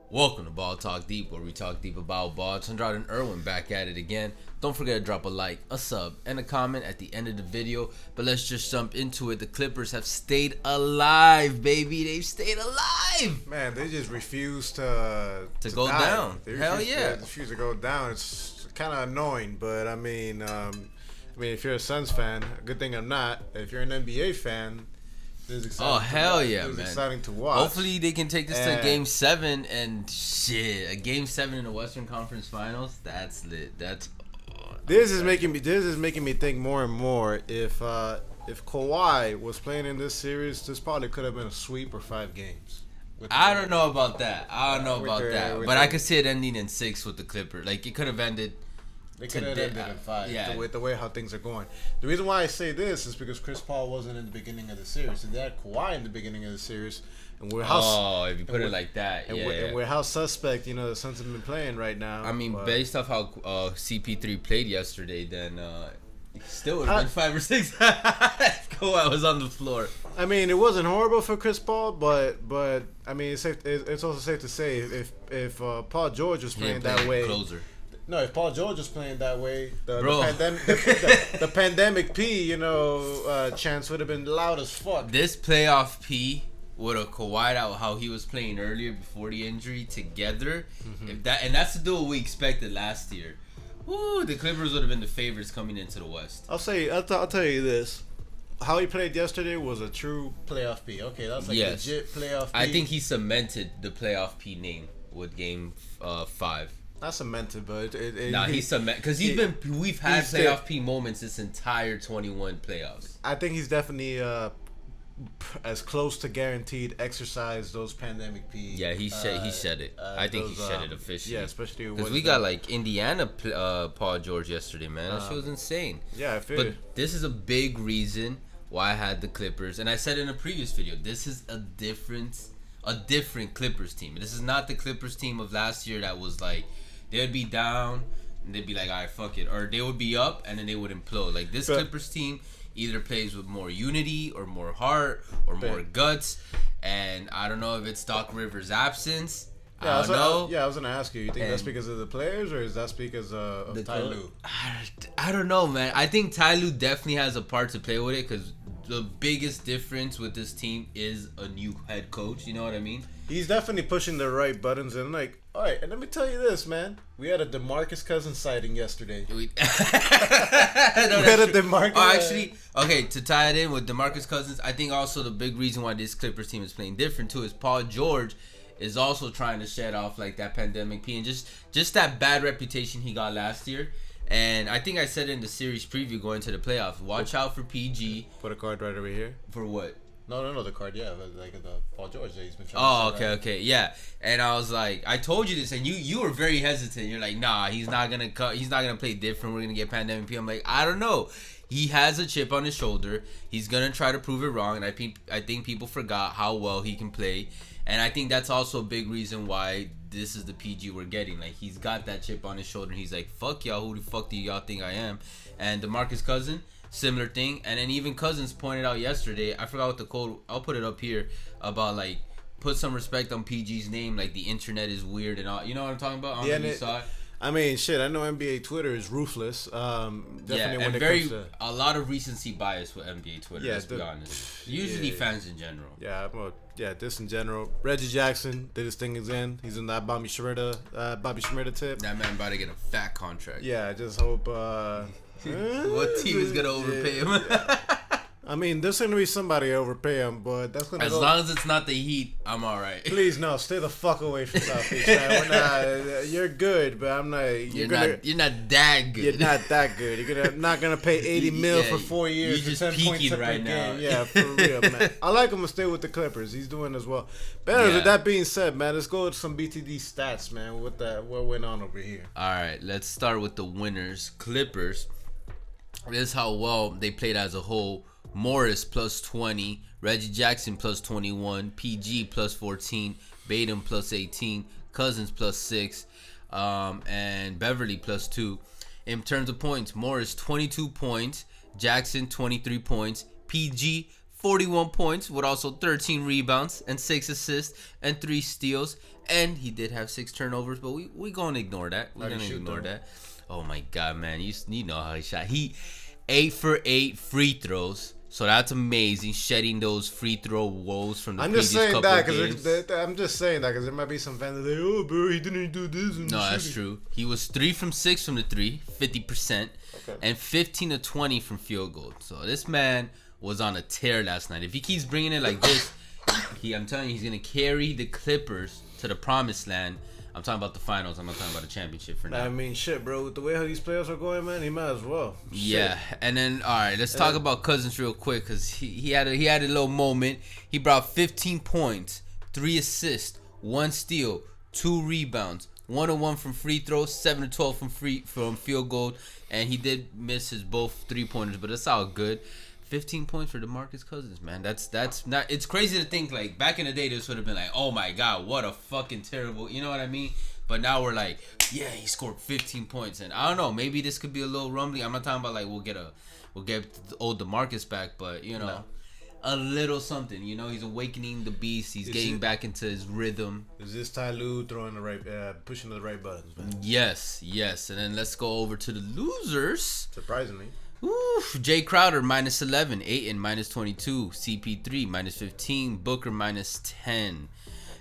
Welcome to Ball Talk Deep, where we talk deep about ball. Andrade and Irwin back at it again. Don't forget to drop a like, a sub, and a comment at the end of the video. But let's just jump into it. The Clippers have stayed alive, baby. They've stayed alive. Man, they just refuse to go die. down. Hell yeah. They refuse to go down. It's kind of annoying, but I mean, if you're a Suns fan, good thing I'm not. If you're an NBA fan, this is exciting. Oh, hell yeah, this is man. exciting to watch. Hopefully they can take this to Game 7 and shit. A Game 7 in the Western Conference Finals. That's lit. This is making me think more and more. If Kawhi was playing in this series, this probably could have been a sweep or 5 games. I don't know about that. But I could see it ending in 6 with the Clippers. Like, it could have ended. They could have ended in 5. Yeah. The way how things are going. The reason why I say this is because Chris Paul wasn't in the beginning of the series. And they had Kawhi in the beginning of the series. And if you put it like that, and we're how suspect, the Suns have been playing right now. I mean, based off how CP3 played yesterday, then still would have been 5 or 6. Kawhi was on the floor. I mean, it wasn't horrible for Chris Paul, but I mean, it's also safe to say if Paul George was playing that way. Closer. No, if Paul George was playing that way, the pandemic P, chance would have been loud as fuck. This playoff P would have Kawhi'd out how he was playing earlier before the injury together. Mm-hmm. That's the duel we expected last year. Woo, the Clippers would have been the favorites coming into the West. I'll tell you this. How he played yesterday was a true playoff P. Okay, that's like legit playoff P. I think he cemented the playoff P name with Game 5. Not cemented, but he's cemented because we've had playoff P moments this entire 21 playoffs. I think he's definitely as close to guaranteed exercise those pandemic P. Yeah, he said it. I think he said it officially. Yeah, especially because we got like Indiana Paul George yesterday, man. That shit was insane. Yeah, I feel. But this is a big reason why I had the Clippers, and I said in a previous video, this is a different Clippers team. This is not the Clippers team of last year that was like they would be down and they'd be like, all right, fuck it, or they would be up and then they would implode. Like this Clippers team either plays with more unity or more heart or more guts, and I don't know if it's Doc Rivers' absence. I don't know. I was gonna ask you. You think that's because of the players, or is that because of Ty Lue? I don't know, man. I think Ty Lue definitely has a part to play with it because the biggest difference with this team is a new head coach. You know what I mean? He's definitely pushing the right buttons, and like, all right. And let me tell you this, man. We had a DeMarcus Cousins sighting yesterday. We had a DeMarcus. Oh, actually, okay. To tie it in with DeMarcus Cousins, I think also the big reason why this Clippers team is playing different too is Paul George is also trying to shed off like that pandemic P and just that bad reputation he got last year. And I think I said in the series preview going to the playoffs, watch out for PG. Put a card right over here. For what? No, the card, yeah, like the Paul George that he's been trying to okay, yeah. And I was like, I told you this, and you were very hesitant. You're like, nah, he's not gonna play different. We're gonna get pandemic P. I'm like, I don't know. He has a chip on his shoulder. He's gonna try to prove it wrong, and I think people forgot how well he can play. And I think that's also a big reason why this is the PG we're getting. Like, he's got that chip on his shoulder. And he's like, fuck y'all. Who the fuck do y'all think I am? And DeMarcus Cousins, similar thing. And then even Cousins pointed out yesterday, I forgot what the quote, I'll put it up here, about, like, put some respect on PG's name. Like, the internet is weird and all. You know what I'm talking about? I don't know if you saw it. I mean, shit, I know NBA Twitter is ruthless. Definitely when it comes to a lot of recency bias with NBA Twitter, let's be honest. Usually fans in general. Yeah, this in general. Reggie Jackson did his thing again. He's in that Bobby Shmurda tip. That man about to get a fat contract. Yeah, I just hope what team is gonna overpay him? I mean, there's gonna be somebody overpay him, but that's gonna as long as it's not the Heat, I'm all right. Please no, stay the fuck away from South Beach. We're not. You're good, but I'm not. You're not that good. You're not that good. You're not gonna pay $80 million for 4 years. You're for just 10 points peaking right now. Game. Yeah, for real, man. I like him to stay with the Clippers. He's doing as well. But with that being said, man, let's go with some BTD stats, man. What went on over here? All right, let's start with the winners. Clippers. This is how well they played as a whole. Morris plus 20, Reggie Jackson plus 21, PG plus 14, Batum plus 18, Cousins plus 6, and Beverly plus 2. In terms of points, Morris 22 points, Jackson 23 points, PG 41 points with also 13 rebounds and 6 assists and 3 steals. And he did have 6 turnovers, but we gonna ignore that. We're gonna ignore that. Oh my God, man. You know how he shot. He 8 for 8 free throws. So that's amazing, shedding those free throw woes from the previous couple of games. I'm just saying that because there might be some fans that say, oh, bro, he didn't do this. No, that's true. He was 3 from 6 from the 3, 50%, and 15 to 20 from field goal. So this man was on a tear last night. If he keeps bringing it like this, I'm telling you, he's going to carry the Clippers to the promised land. I'm talking about the finals. I'm not talking about the championship for now. I mean, shit, bro. With the way how these playoffs are going, man, he might as well. Shit. Yeah, and then all right, let's talk about Cousins real quick because he had a little moment. He brought 15 points, 3 assists, 1 steal, 2 rebounds, 1-1 from free throws, 7-12 from field goal, and he did miss his both 3-pointers, but that's all good. 15 points for DeMarcus Cousins, man. That's not. It's crazy to think like back in the day this would have been like, oh my God, what a fucking terrible. You know what I mean? But now we're like, yeah, he scored 15 points, and I don't know. Maybe this could be a little rumbling. I'm not talking about like we'll get old DeMarcus back, but you know, a little something. You know, he's awakening the beast. He's getting back into his rhythm. Is this Ty Lue throwing the right, pushing the right buttons, man? Yes. And then let's go over to the losers. Surprisingly. Oof, Jay Crowder minus 11, Ayton minus 22, CP3 minus 15, Booker minus 10,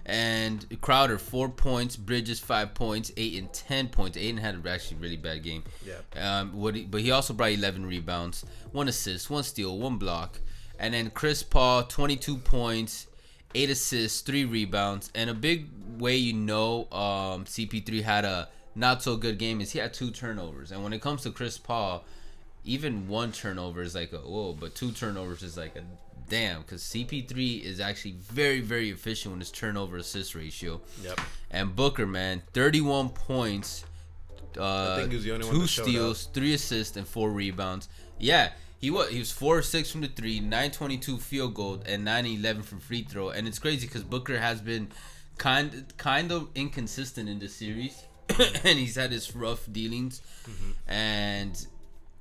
and Crowder 4 points, Bridges 5 points, Ayton 10 points. Ayton had a actually really bad game. Yeah. But he also brought 11 rebounds, 1 assist, 1 steal, 1 block, and then Chris Paul 22 points, 8 assists, 3 rebounds, and a big way CP3 had a not so good game is he had 2 turnovers, and when it comes to Chris Paul. Even 1 turnover is like a whoa, but 2 turnovers is like a damn, because CP3 is actually very, very efficient with his turnover assist ratio. Yep. And Booker, man, 31 points, I think he was the only 2 steals, 3 assists, and 4 rebounds. Yeah, he was 4 of 6 from the 3, 9-22 field goal, and 9-11 from free throw. And it's crazy because Booker has been kind of inconsistent in this series, and he's had his rough dealings, and.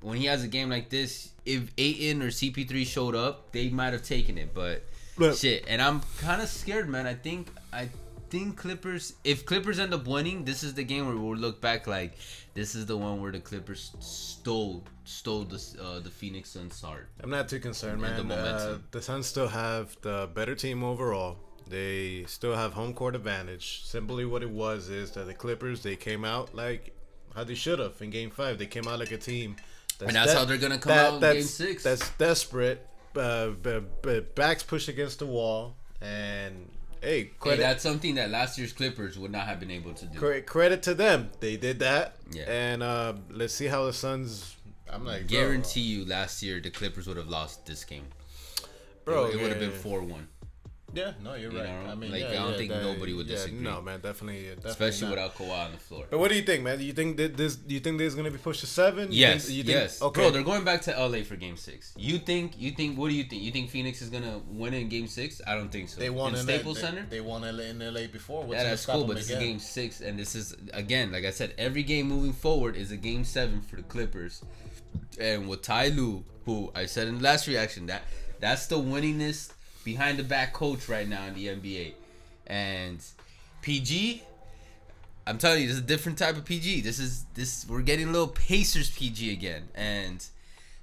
When he has a game like this, if Ayton or CP3 showed up, they might have taken it. But shit, and I'm kind of scared, man. I think Clippers. If Clippers end up winning, this is the game where we'll look back like this is the one where the Clippers stole the Phoenix Suns' heart. I'm not too concerned, man. The Suns still have the better team overall. They still have home court advantage. Simply what it was is that the Clippers, they came out like how they should have in Game 5. They came out like a team. That's how they're gonna come out in Game 6. That's desperate. Backs pushed against the wall, and that's something that last year's Clippers would not have been able to do. Credit to them, they did that. Yeah. And let's see how the Suns. Guarantee you, last year the Clippers would have lost this game. Bro, it would have been 4-1. Yeah, no, you're right. I mean, I don't think nobody would disagree. No, man, definitely especially not. without Kawhi on the floor. But what do you think, man? Do you think this is gonna be pushed to 7? Yes, yes. Okay, bro, they're going back to LA for Game 6. You think? What do you think? You think Phoenix is gonna win in Game 6? I don't think so. They won in Staples Center. They won in LA before. Yeah, that's cool. But this is Game 6, and this is again, like I said, every game moving forward is a Game 7 for the Clippers. And with Ty Lue, who I said in the last reaction, that's the winningest behind the back coach right now in the NBA. And PG, I'm telling you, this is a different type of PG. We're getting a little Pacers PG again. And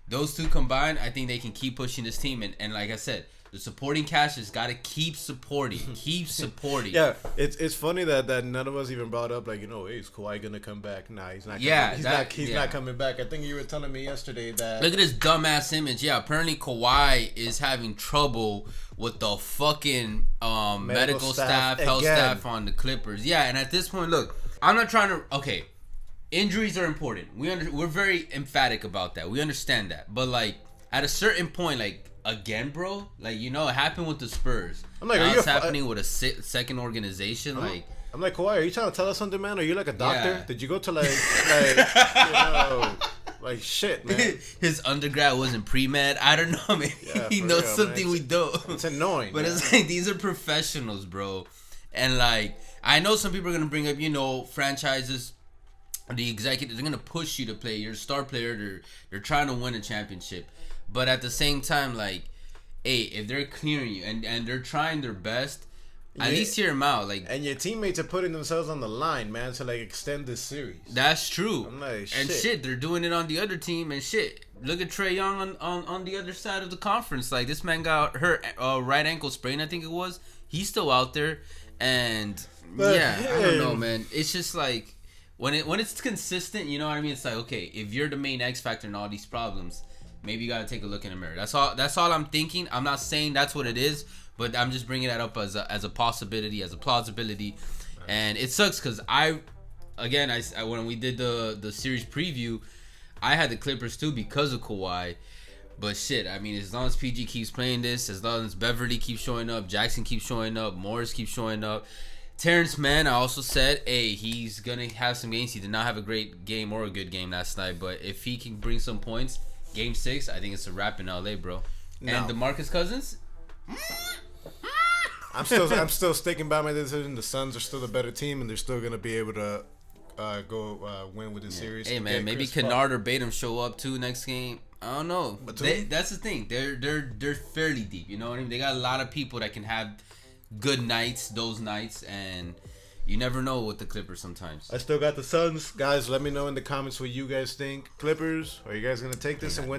those two combined, I think they can keep pushing this team. And like I said, the supporting cast has got to keep supporting. Keep supporting. Yeah, it's funny that none of us even brought up, like, is Kawhi going to come back? Nah, he's not. He's not coming back. I think you were telling me yesterday that. Look at this dumbass image. Yeah, apparently Kawhi is having trouble with the fucking medical staff, health staff on the Clippers. Yeah, and at this point, look, I'm not trying to. Okay, injuries are important. We're very emphatic about that. We understand that, but like at a certain point, like. Again, bro, like it happened with the Spurs. I'm like, it's happening with a second organization. I'm like, Kawhi, are you trying to tell us something, man? Are you like a doctor? Yeah. Did you go to like like shit, man? His undergrad wasn't pre-med. I don't know, man. Yeah, he knows something we don't. It's annoying, but it's like these are professionals, bro. And like, I know some people are gonna bring up, franchises. The executives are gonna push you to play. You're a star player. They're trying to win a championship. But at the same time, like, hey, if they're clearing you and they're trying their best, at least hear them out. Like, and your teammates are putting themselves on the line, man, to like extend this series. That's true. I'm like, and shit, they're doing it on the other team, and shit. Look at Trae Young on the other side of the conference. Like, this man got hurt, right ankle sprain, I think it was. He's still out there, and I don't know, man. It's just like when it's consistent, you know what I mean. It's like, okay, if you're the main X factor in all these problems, maybe you gotta take a look in the mirror. That's all I'm thinking. I'm not saying that's what it is. But I'm just bringing that up as a possibility, as a plausibility, and it sucks because when we did the series preview, I had the Clippers too because of Kawhi. But shit, I mean, as long as PG keeps playing this, as long as Beverly keeps showing up, Jackson keeps showing up, Morris keeps showing up, Terrence Mann, I also said, hey, he's gonna have some games. He did not have a great game or a good game last night, but if he can bring some points, Game 6, I think it's a wrap in LA, bro. No. And DeMarcus Cousins. I'm still sticking by my decision. The Suns are still the better team, and they're still gonna be able to go win with the series. Hey man, maybe Kennard or Batum show up too next game. I don't know. That's the thing. They're fairly deep. You know what I mean? They got a lot of people that can have good nights, those nights, and you never know with the Clippers sometimes. I still got the Suns. Guys, let me know in the comments what you guys think. Clippers, are you guys going to take this and go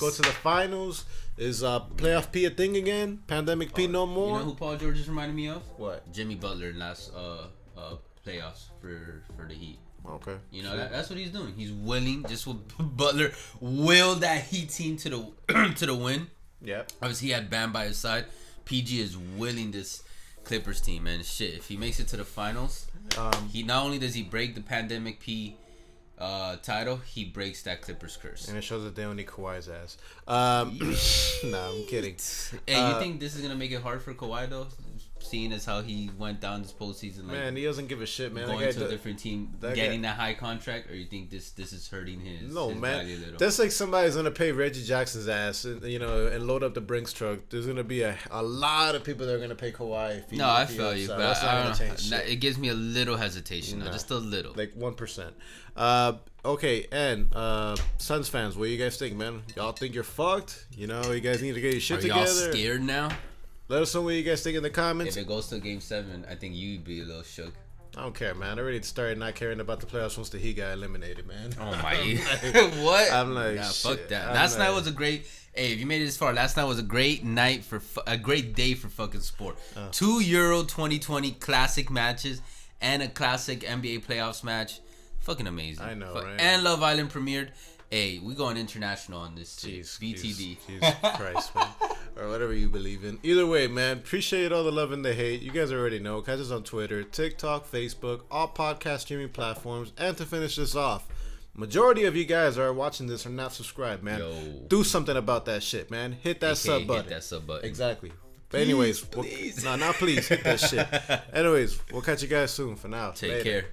to the finals? Is playoff P a thing again? Pandemic P no more? You know who Paul George just reminded me of? What? Jimmy Butler in last playoffs for the Heat. Okay. You know, that's what he's doing. He's willing, just with Butler, will that Heat team to the win. Yeah. Obviously, he had Bam by his side. PG is willing this Clippers team, and shit, if he makes it to the finals, he not only does he break the Pandemic P title, he breaks that Clippers curse. And it shows that they don't need Kawhi's ass. Nah, I'm kidding. Hey, you think this is gonna make it hard for Kawhi though? Seeing as how he went down this postseason, like, man, he doesn't give a shit, man. Going to a different team, getting that high contract, or you think this is hurting his? No, his man. value a little? That's like somebody's gonna pay Reggie Jackson's ass, you know, and load up the Brinks truck. There's gonna be a lot of people that are gonna pay Kawhi. I feel you, but I don't know. It gives me a little hesitation, just a little, like 1%. Okay, and Suns fans, what do you guys think, man? Y'all think you're fucked? You know, you guys need to get your shit together. Are y'all scared now? Let us know what you guys think in the comments. If it goes to Game 7, I think you'd be a little shook. I don't care, man. I already started not caring about the playoffs once the Heat got eliminated, man. Oh my! What? I'm like, fuck that. Last night was a great. Hey, if you made it this far, last night was a great night for a great day for fucking sport. 2 Euro 2020 classic matches and a classic NBA playoffs match. Fucking amazing. I know, right? And Love Island premiered. Hey, we going international on this. Jeez, BTD. Jesus Christ, man. Or whatever you believe in. Either way, man, appreciate all the love and the hate. You guys already know. Catch us on Twitter, TikTok, Facebook, all podcast streaming platforms. And to finish this off, majority of you guys are watching this are not subscribed, man. Do something about that shit, man. Hit that sub button. Hit that sub button. Exactly. But anyways, please. Please hit that shit. Anyways, we'll catch you guys soon. For now, take care.